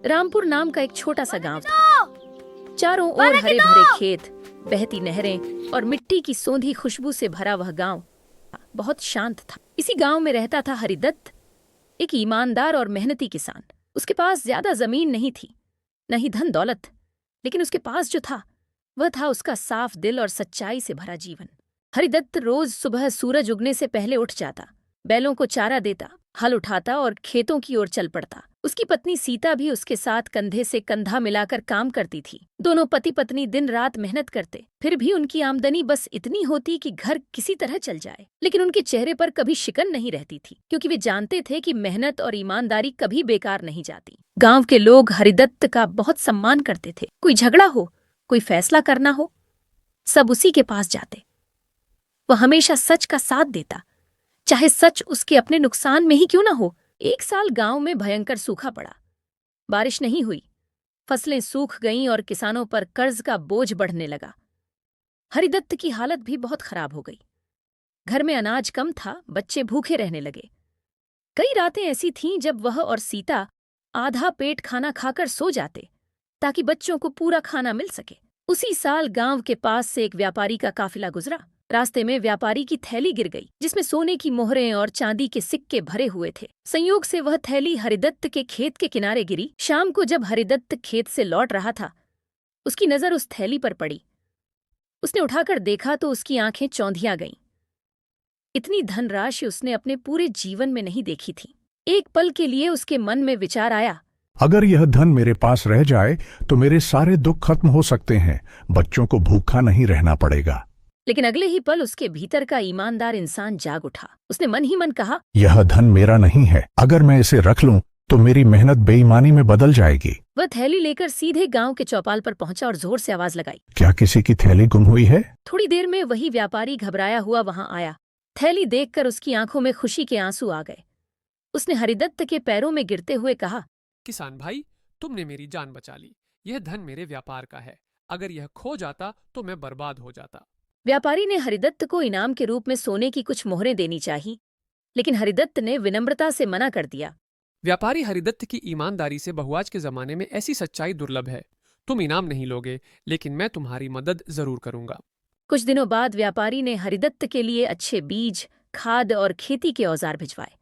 रामपुर नाम का एक छोटा सा गांव था। चारों ओर हरे भरे खेत, बहती नहरें और मिट्टी की सोंधी खुशबू से भरा वह गांव बहुत शांत था। इसी गांव में रहता था हरिदत्त, एक ईमानदार और मेहनती किसान। उसके पास ज्यादा जमीन नहीं थी, न ही धन दौलत, लेकिन उसके पास जो था वह था उसका साफ दिल और सच्चाई से भरा जीवन। हरिदत्त रोज सुबह सूरज उगने से पहले उठ जाता, बैलों को चारा देता, हल उठाता और खेतों की ओर चल पड़ता। उसकी पत्नी सीता भी उसके साथ कंधे से कंधा मिलाकर काम करती थी। दोनों पति पत्नी दिन रात मेहनत करते, फिर भी उनकी आमदनी बस इतनी होती कि घर किसी तरह चल जाए। लेकिन उनके चेहरे पर कभी शिकन नहीं रहती थी, क्योंकि वे जानते थे कि मेहनत और ईमानदारी कभी बेकार नहीं जाती। गांव के लोग हरिदत्त का बहुत सम्मान करते थे। कोई झगड़ा हो, कोई फैसला करना हो, सब उसी के पास जाते। वह हमेशा सच का साथ देता, चाहे सच उसके अपने नुकसान में ही क्यों ना हो। एक साल गांव में भयंकर सूखा पड़ा। बारिश नहीं हुई, फसलें सूख गईं और किसानों पर कर्ज का बोझ बढ़ने लगा। हरिदत्त की हालत भी बहुत खराब हो गई। घर में अनाज कम था, बच्चे भूखे रहने लगे। कई रातें ऐसी थीं जब वह और सीता आधा पेट खाना खाकर सो जाते, ताकि बच्चों को पूरा खाना मिल सके। उसी साल गांव के पास से एक व्यापारी का काफिला गुजरा। रास्ते में व्यापारी की थैली गिर गई, जिसमें सोने की मोहरें और चांदी के सिक्के भरे हुए थे। संयोग से वह थैली हरिदत्त के खेत के किनारे गिरी। शाम को जब हरिदत्त खेत से लौट रहा था, उसकी नजर उस थैली पर पड़ी। उसने उठाकर देखा तो उसकी आंखें चौंधिया गईं। इतनी धनराशि उसने अपने पूरे जीवन में नहीं देखी थी। एक पल के लिए उसके मन में विचार आया, अगर यह धन मेरे पास रह जाए तो मेरे सारे दुख खत्म हो सकते हैं, बच्चों को भूखा नहीं रहना पड़ेगा। लेकिन अगले ही पल उसके भीतर का ईमानदार इंसान जाग उठा। उसने मन ही मन कहा, यह धन मेरा नहीं है। अगर मैं इसे रख लूं तो मेरी मेहनत बेईमानी में बदल जाएगी। वह थैली लेकर सीधे गांव के चौपाल पर पहुंचा और जोर से आवाज लगाई, क्या किसी की थैली गुम हुई है? थोड़ी देर में वही व्यापारी घबराया हुआ वहां आया। थैली देखकर उसकी आंखों में खुशी के आंसू आ गए। उसने हरिदत्त के पैरों में गिरते हुए कहा, किसान भाई, तुमने मेरी जान बचा ली। यह धन मेरे व्यापार का है। अगर यह खो जाता तो मैं बर्बाद हो जाता। व्यापारी ने हरिदत्त को इनाम के रूप में सोने की कुछ मोहरें देनी चाहिए, लेकिन हरिदत्त ने विनम्रता से मना कर दिया। व्यापारी हरिदत्त की ईमानदारी से बहुआज के जमाने में ऐसी सच्चाई दुर्लभ है। तुम इनाम नहीं लोगे, लेकिन मैं तुम्हारी मदद जरूर करूंगा। कुछ दिनों बाद व्यापारी ने हरिदत्त के लिए अच्छे बीज, खाद और खेती के औजार भिजवाए।